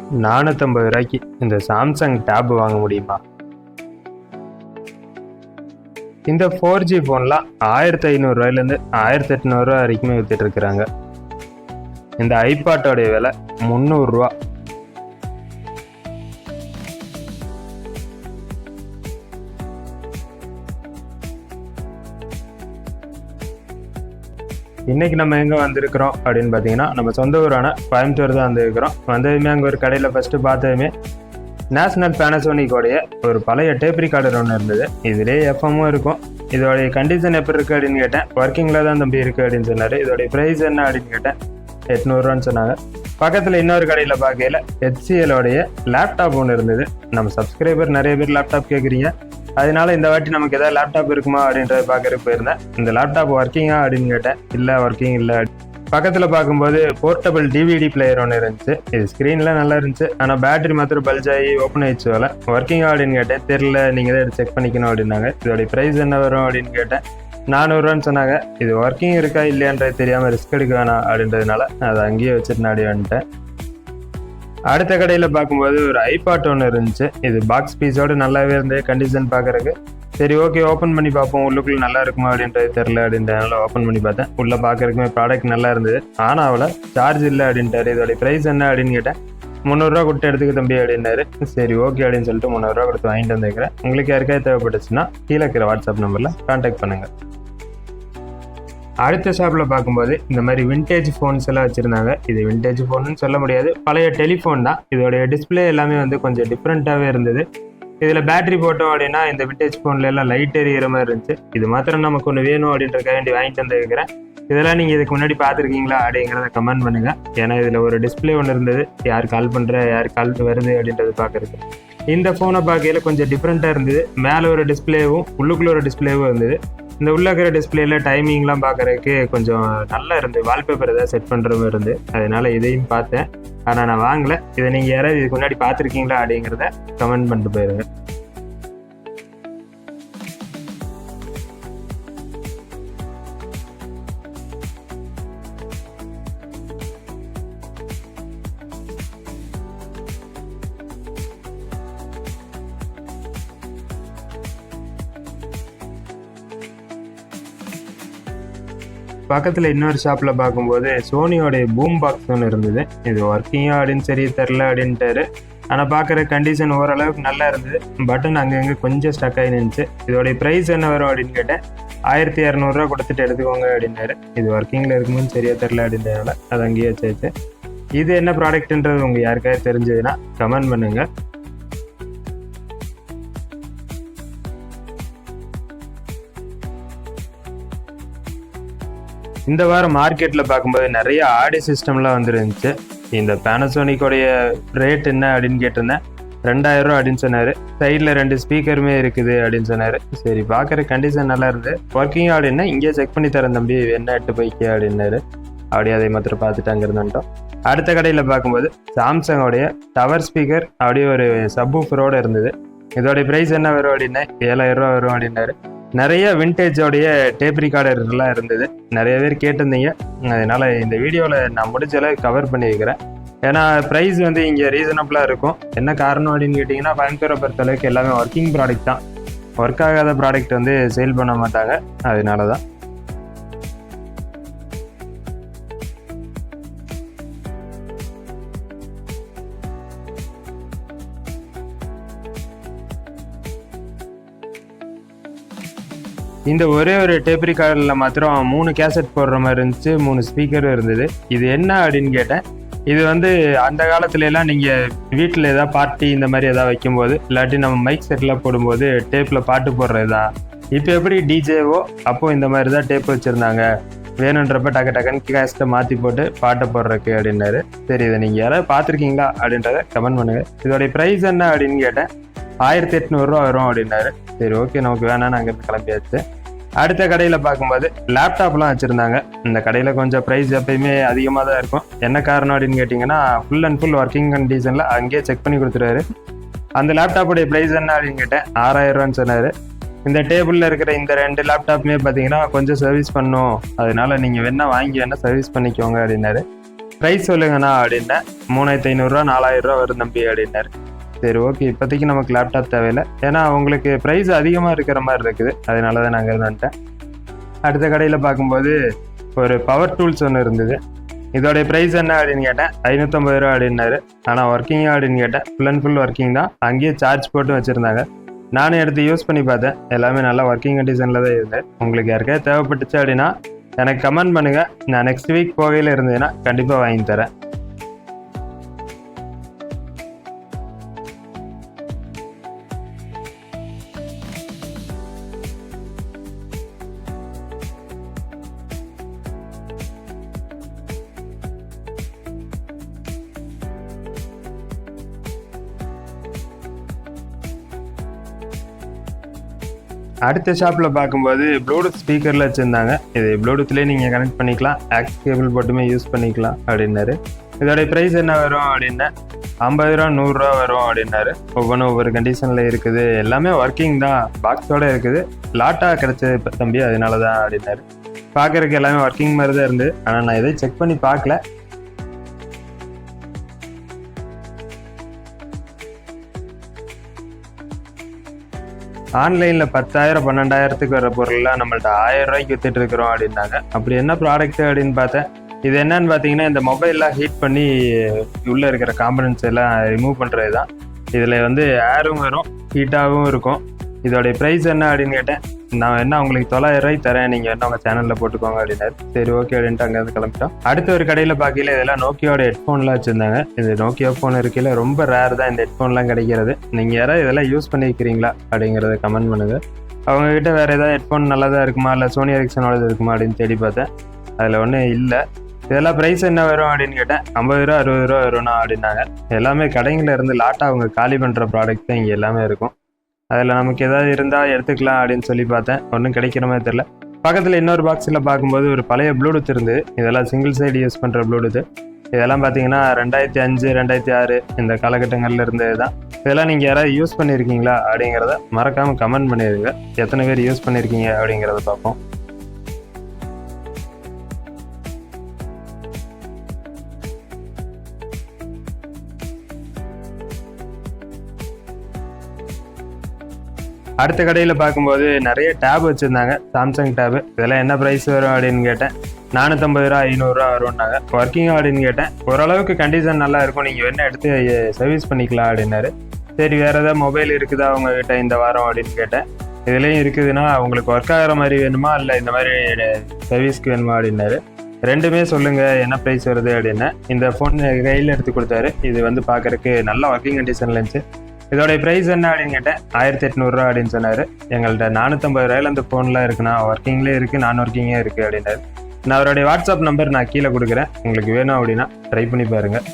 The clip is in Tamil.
ரூபாய்க்கு இந்த சாம்சங் டேப் வாங்க முடியுமா? இந்த 4G ஃபோன்லாம் 1500 1800 வரைக்குமே வித்துட்டு இருக்கிறாங்க. இந்த ஐபாட்டோடைய விலை 300 ரூபா. இன்னைக்கு நம்ம எங்கே வந்திருக்கிறோம் அப்படின்னு பார்த்தீங்கன்னா, நம்ம சொந்த ஊரான கோயம்புத்தூர் தான் வந்திருக்கிறோம். வந்ததுமே அங்கே ஒரு கடையில் ஃபஸ்ட்டு பார்த்ததுமே நேஷனல் பேனசோனிக்கோடைய ஒரு பழைய டேப் ரெக்கார்டர் ஒன்று இருந்தது. இதுலேயே எஃப்எம்மும் இருக்கும். இதோடைய கண்டிஷன் எப்படி இருக்குது அப்படின்னு கேட்டேன். ஒர்க்கிங்கில் தான் தம்பி இருக்குது அப்படின்னு சொன்னார். இதோடைய ப்ரைஸ் என்ன அப்படின்னு கேட்டேன். 800 சொன்னாங்க. பக்கத்தில் இன்னொரு கடையில் பார்க்கையில் HCLோடைய லேப்டாப் ஒன்று இருந்தது. நம்ம சப்ஸ்கிரைபர் நிறைய பேர் லேப்டாப் கேட்குறீங்க, அதனால இந்த வாட்டி நமக்கு எதாவது லேப்டாப் இருக்குமா அப்படின்றத பார்க்கறதுக்கு போயிருந்தேன். இந்த லேப்டாப் ஒர்க்கிங்கா அப்படின்னு கேட்டேன். இல்லை, ஒர்க்கிங் இல்லை. பக்கத்தில் பார்க்கும்போது போர்ட்டபிள் டிவிடி பிளேயர் ஒன்று இருந்துச்சு. இது ஸ்க்ரீன்லாம் நல்லா இருந்துச்சு, ஆனால் பேட்டரி மாத்திரம் பல்ஜ் ஆகி ஓப்பன் ஆயிடுச்சு போல. ஒர்க்கிங்கா அப்படின்னு கேட்டேன். தெரில, நீங்கள் தான் எடுத்து செக் பண்ணிக்கணும் அப்படின்னாங்க. இதோடைய ப்ரைஸ் என்ன வரும் அப்படின்னு கேட்டேன். 400 சொன்னாங்க. இது ஒர்க்கிங் இருக்கா இல்லையான்றது தெரியாமல் ரிஸ்க் எடுக்க வேணாம் அப்படின்றதுனால அதை அங்கேயே வச்சுட்டு நாடி வந்துட்டேன். அடுத்த கடையில் பார்க்கும்போது ஒரு ஐபாட் ஒன்று இருந்துச்சு. இது பாக்ஸ் பீஸோடு நல்லாவே இருந்தது கண்டிஷன் பார்க்குறதுக்கு. சரி, ஓகே, ஓப்பன் பண்ணி பார்ப்போம், உள்ளுக்குள்ளே நல்லா இருக்குமா அப்படின்றது தெரில அப்படின்றதுனால ஓப்பன் பண்ணி பார்த்தேன். உள்ளே பார்க்குறதுக்குமே ப்ராடக்ட் நல்லா இருந்தது. ஆனால் அவளை சார்ஜ் இல்லை அப்படின்ட்டாரு. இதோடைய ப்ரைஸ் என்ன அப்படின்னு கேட்டேன். 300 ரூபா கொடுத்து எடுத்துக்க தம்பி அப்படின்னாரு. சரி, ஓகே அப்படின்னு சொல்லிட்டு 300 ரூபா கொடுத்து வாங்கிட்டு வந்துருக்கிறேன். உங்களுக்கு யாருக்காவது தேவைப்பட்டுச்சுன்னா கீழே இருக்கிற வாட்ஸ்அப் நம்பரில் கான்டாக்ட் பண்ணுங்கள். அடுத்த ஷாப்பில் பார்க்கும்போது இந்த மாதிரி விண்டேஜ் ஃபோன்ஸ் எல்லாம் வச்சுருந்தாங்க. இது விண்டேஜ் ஃபோன்னு சொல்ல முடியாது, பழைய டெலிஃபோன் தான். இதோடைய டிஸ்பிளே எல்லாமே வந்து கொஞ்சம் டிஃப்ரெண்ட்டாகவே இருந்தது. இதில் பேட்டரி போட்டோம் அப்படின்னா இந்த விண்டேஜ் ஃபோனில் எல்லாம் லைட் எரியிற மாதிரி இருந்துச்சு. இது மாத்திரம் நமக்கு ஒன்று வேணும் அப்படின்றக்க வேண்டி வாங்கிட்டு வந்துருக்கிறேன். இதெல்லாம் நீங்கள் இதுக்கு முன்னாடி பார்த்துருக்கீங்களா அப்படிங்கிறத கமெண்ட் பண்ணுங்கள். ஏன்னா இதில் ஒரு டிஸ்பிளே ஒன்று இருந்தது, யார் கால் பண்ணுற யார் கால் வருது அப்படின்றது பார்க்குறது. இந்த ஃபோனை பார்க்கையில் கொஞ்சம் டிஃப்ரெண்ட்டாக இருந்தது. மேலே ஒரு டிஸ்பிளேவும் உள்ளுக்குள்ளே ஒரு டிஸ்பிளேவும் இருந்தது. இந்த உள்ள இருக்கிற டிஸ்பிளேல டைமிங்லாம் பார்க்குறதுக்கு கொஞ்சம் நல்லா இருந்து, வால்பேப்பர் ஏதாவது செட் பண்ணுற மாதிரி இருந்து, அதனால இதையும் பார்த்தேன். ஆனால் நான் வாங்கலை. இதை நீங்கள் யாராவது இதுக்கு முன்னாடி பார்த்துருக்கீங்களா அப்படிங்கிறத கமெண்ட் பண்ணிட்டு போயிருங்க. பக்கத்தில் இன்னொரு ஷாப்பில் பார்க்கும்போது சோனியோடைய பூம் பாக்ஸ் ஒன்று இருந்தது. இது ஒர்க்கிங்கா அப்படின்னு சரி தெரில அப்படின்ட்டாரு. ஆனால் பார்க்குற கண்டிஷன் ஓரளவுக்கு நல்லா இருந்தது. பட்டன் அங்கங்கே கொஞ்சம் ஸ்டக் ஆகி நின்றுச்சு. இதோடைய ப்ரைஸ் என்ன வரும் அப்படின்னு கேட்டேன். 1200 ரூபா கொடுத்துட்டு எடுத்துக்கோங்க அப்படின்னாரு. இது ஒர்க்கிங்கில் இருக்கும்போது சரியாக தெரில அப்படின்றதுனால அது அங்கேயே வச்சாச்சு. இது என்ன ப்ராடக்ட்ன்றது உங்கள் யாருக்காவது தெரிஞ்சதுன்னா கமெண்ட் பண்ணுங்கள். இந்த வாரம் மார்க்கெட்டில் பார்க்கும்போது நிறைய ஆடியோ சிஸ்டம்லாம் வந்துருந்துச்சு. இந்த பேனசோனிக்கோடைய ரேட் என்ன அப்படின்னு கேட்டிருந்தேன். 2000 ரூபா அப்படின்னு சொன்னார். சைடில் 2 ஸ்பீக்கருமே இருக்குது அப்படின்னு சொன்னார். சரி, பார்க்குற கண்டிஷன் நல்லா இருந்து. ஒர்க்கிங் அப்படின்னா இங்கேயே செக் பண்ணி தரேன் தம்பி, என்ன எட்டு போய்க்கு அப்படின்னாரு. அப்படியே அதை மாத்திரம் பார்த்துட்டு அங்கே இருந்துட்டோம். அடுத்த கடையில் பார்க்கும்போது சாம்சங்கோடைய டவர் ஸ்பீக்கர் அப்படியே ஒரு சப்வூஃபரோடு இருந்தது. இதோடைய ப்ரைஸ் என்ன வரும் அப்படின்னா 7000 ரூபா வரும் அப்படின்னாரு. நிறைய விண்டேஜோடைய டேப் ரெக்கார்டர்லாம் இருந்தது. நிறைய பேர் கேட்டிருந்தீங்க, அதனால இந்த வீடியோவில் நான் முடிஞ்ச அளவு கவர் பண்ணி வைக்கிறேன். ஏன்னா ப்ரைஸ் வந்து இங்கே ரீசனபிளாக இருக்கும். என்ன காரணம் அப்படின்னு கேட்டிங்கன்னா, கோயம்புத்தூரை பொறுத்தளவுக்கு எல்லாமே ஒர்க்கிங் ப்ராடக்ட் தான். ஒர்க் ஆகாத ப்ராடக்ட் வந்து சேல் பண்ண மாட்டாங்க, அதனால தான். இந்த ஒரே ஒரு டேப் ரெக்கார்டரில் மாத்திரம் 3 கேசட் போடுற மாதிரி இருந்துச்சு, 3 ஸ்பீக்கரும் இருந்தது. இது என்ன அப்படின்னு கேட்டேன். இது வந்து அந்த காலத்துல எல்லாம் நீங்கள் வீட்டில் ஏதாவது பார்ட்டி இந்த மாதிரி எதாவது வைக்கும்போது, இல்லாட்டி நம்ம மைக் செட்டில் போடும்போது டேப்பில் பாட்டு போடுறது தான். இப்போ எப்படி டிஜேவோ அப்போது இந்த மாதிரி தான் டேப் வச்சுருந்தாங்க. வேணுன்றப்ப டக்குன்னு கேஸ்ட்டை மாற்றி போட்டு பாட்டை போடுறக்கு அப்படின்னாரு. சரி, இதை நீங்கள் யாராவது பார்த்துருக்கீங்களா அப்படின்றத கமெண்ட் பண்ணுங்கள். இதோடைய ப்ரைஸ் என்ன அப்படின்னு கேட்டேன். 1800 ரூபா வரும் அப்படின்னாரு. சரி, ஓகே, நமக்கு வேணான்னு அங்கேருந்து கிளம்பியாச்சு. அடுத்த கடையில் பார்க்கும்போது லேப்டாப்லாம் வச்சுருந்தாங்க. இந்த கடையில் கொஞ்சம் ப்ரைஸ் எப்பயுமே அதிகமாக தான் இருக்கும். என்ன காரணம் அப்படின்னு கேட்டிங்கன்னா, ஃபுல் அண்ட் ஃபுல் ஒர்க்கிங் கண்டிஷனில் அங்கேயே செக் பண்ணி கொடுத்துருவாரு. அந்த லேப்டாப்புடைய ப்ரைஸ் என்ன அப்படின்னு கேட்டேன். 6000 ரூபான்னு சொன்னார். இந்த டேபிளில் இருக்கிற இந்த 2 லேப்டாப்புமே பார்த்தீங்கன்னா கொஞ்சம் சர்வீஸ் பண்ணும், அதனால நீங்கள் வேணால் வாங்கி வேணால் சர்வீஸ் பண்ணிக்கோங்க அப்படின்னாரு. ப்ரைஸ் சொல்லுங்கண்ணா அப்படின்னேன். 3500 4000 வரும் தம்பி அப்படின்னாரு. சரி ஓகே, இப்போதைக்கு நமக்கு லேப்டாப் தேவையில்லை, ஏன்னா உங்களுக்கு ப்ரைஸ் அதிகமாக இருக்கிற மாதிரி இருக்குது, அதனால தான் நாங்கள் வந்துட்டேன். அடுத்த கடையில் பார்க்கும்போது ஒரு பவர் டூல்ஸ் ஒன்று இருந்தது. இதோடைய ப்ரைஸ் என்ன அப்படின்னு கேட்டேன். 550 ரூபா அப்படின்னாரு. ஆனால் ஒர்க்கிங்கா அப்படின்னு கேட்டேன். ஃபுல் அண்ட் ஃபுல் ஒர்க்கிங் தான், அங்கேயே சார்ஜ் போட்டு வச்சுருந்தாங்க. நானும் எடுத்து யூஸ் பண்ணி பார்த்தேன், எல்லாமே நல்லா ஒர்க்கிங் கண்டிஷனில் தான் இருந்தேன். உங்களுக்கு யாருக்காவது தேவைப்பட்டுச்சு அப்படின்னா எனக்கு கமெண்ட் பண்ணுங்கள், நான் நெக்ஸ்ட் வீக் போகையில் இருந்ததுன்னா கண்டிப்பாக வாங்கி தரேன். அடுத்த ஷாப்பில் பார்க்கும்போது ப்ளூடூத் ஸ்பீக்கரில் வச்சுருந்தாங்க. இது ப்ளூடூத்லேயே நீங்கள் கனெக்ட் பண்ணிக்கலாம், ஆக்ஸ் கேபிள் போட்டுமே யூஸ் பண்ணிக்கலாம் அப்படின்னாரு. இதோடைய ப்ரைஸ் என்ன வரும் அப்படின்னா 50 ரூபா 100 ரூபா வரும் அப்படின்னாரு. ஒவ்வொன்றும் ஒவ்வொரு கண்டிஷனில் இருக்குது, எல்லாமே ஒர்க்கிங் தான், பாக்ஸோடு இருக்குது. லாட்டாக கிடச்சது தம்பி, அதனால தான் அப்படின்னாரு. பார்க்குறதுக்கு எல்லாமே ஒர்க்கிங் மாதிரி தான் இருந்து, ஆனால் நான் எதையும் செக் பண்ணி பார்க்கல. ஆன்லைனில் 10,000 12,000 வர பொருள்லாம் நம்மள்ட்ட 1000 ரூபாய்க்கு வித்துட்டு இருக்கிறோம் அப்படின்னாங்க. அப்படி என்ன ப்ராடக்ட் அப்படின்னு பார்த்தேன். இது என்னன்னு பார்த்தீங்கன்னா, இந்த மொபைல்லாம் ஹீட் பண்ணி உள்ளே இருக்கிற காம்பனன்ட்ஸ் எல்லாம் ரிமூவ் பண்ணுறது தான். இதில் வந்து ஏரும் வரும், ஹீட்டாகவும் இருக்கும். இதோடைய ப்ரைஸ் என்ன அப்படின்னு கேட்டேன். நான் என்ன உங்களுக்கு 900 ரூபாய்க்கு தரேன், நீங்கள் என்ன உங்கள் சேனலில் போட்டுக்கோங்க அப்படின்னாரு. சரி ஓகே அப்படின்ட்டு அங்கேருந்து கிளம்பிட்டோம். அடுத்த ஒரு கடையில் பார்க்கல, இதெல்லாம் நோக்கியோட ஹெட்ஃபோன்லாம் வச்சுருந்தாங்க. இது நோக்கியோ ஃபோன் இருக்கையில் ரொம்ப ரேர் தான் இந்த ஹெட்ஃபோன்லாம் கிடைக்கிறது. நீங்கள் யாராவது இதெல்லாம் யூஸ் பண்ணிக்கிறீங்களா அப்படிங்கிறத கமெண்ட் பண்ணுங்கள். அவங்கக்கிட்ட வேறு ஏதாவது ஹெட்ஃபோன் நல்லா தான் இருக்குமா, இல்லை சோனி எரிக்சனோடது இருக்குமா அப்படின்னு தேடி பார்த்தேன். அதில் ஒன்றும் இல்லை. இதெல்லாம் ப்ரைஸ் என்ன வரும் அப்படின்னு கேட்டேன். 50 ரூபா 60 ரூபா வரும்னா அப்படின்னாங்க. எல்லாமே கடைங்களில் இருந்து லாட்டாக அவங்க காலி பண்ணுற ப்ராடக்ட் தான் இங்கே எல்லாமே இருக்கும். அதில் நமக்கு எதாவது இருந்தால் எடுத்துக்கலாம் அப்படின்னு சொல்லி பார்த்தேன். ஒன்றும் கிடைக்கிற மாதிரி தெரில. பக்கத்தில் இன்னொரு பாக்ஸில் பார்க்கும்போது ஒரு பழைய ப்ளூடூத் இருந்து, இதெல்லாம் சிங்கிள் சைடு யூஸ் பண்ணுற ப்ளூடூத்து. இதெல்லாம் பார்த்தீங்கன்னா 2005 2006 இந்த காலகட்டங்களில் இருந்தது தான். இதெல்லாம் நீங்கள் யாராவது யூஸ் பண்ணியிருக்கீங்களா அப்படிங்கிறத மறக்காமல் கமெண்ட் பண்ணிடுங்க. எத்தனை பேர் யூஸ் பண்ணியிருக்கீங்க அப்படிங்கிறத பார்ப்போம். அடுத்த கடையில் பார்க்கும்போது நிறைய டேப் வச்சுருந்தாங்க, சாம்சங் டேபு. இதெல்லாம் என்ன ப்ரைஸ் வரும் அப்படின்னு கேட்டேன். 450 ரூபா 500 ரூபா வரும்னாங்க. ஒர்க்கிங் அப்படின்னு கேட்டேன். ஓரளவுக்கு கண்டிஷன் நல்லா இருக்கும், நீங்கள் வேணா எடுத்து சர்வீஸ் பண்ணிக்கலாம் அப்படின்னாரு. சரி வேறு ஏதாவது மொபைல் இருக்குதா உங்ககிட்ட இந்த வாரம் அப்படின்னு கேட்டேன். இதுலேயும் இருக்குதுன்னா உங்களுக்கு ஒர்க் ஆகிற மாதிரி வேணுமா, இல்லை இந்த மாதிரி சர்வீஸ்க்கு வேணுமா அப்படின்னாரு. ரெண்டுமே சொல்லுங்கள் என்ன ப்ரைஸ் வருது அப்படின்னு. இந்த ஃபோன் கையில் எடுத்து கொடுத்தாரு. இது வந்து பார்க்குறதுக்கு நல்ல ஒர்க்கிங் கண்டிஷனில் இருந்துச்சு. இதோடைய ப்ரைஸ் என்ன அப்படின்னு கேட்டேன். 1800 ரூபா அப்படின்னு சொன்னார். எங்கள்கிட்ட 450 ரூபாயில் அந்த ஃபோன்லாம் இருக்குண்ணா, ஒர்க்கிங்லேயே இருக்குது, நான் ஒர்க்கிங்கே இருக்குது அப்படின்னாரு. நான் அவருடைய வாட்ஸ்அப் நம்பர் நான் கீழே கொடுக்குறேன், உங்களுக்கு வேணும் அப்படின்னா ட்ரை பண்ணி பாருங்கள்.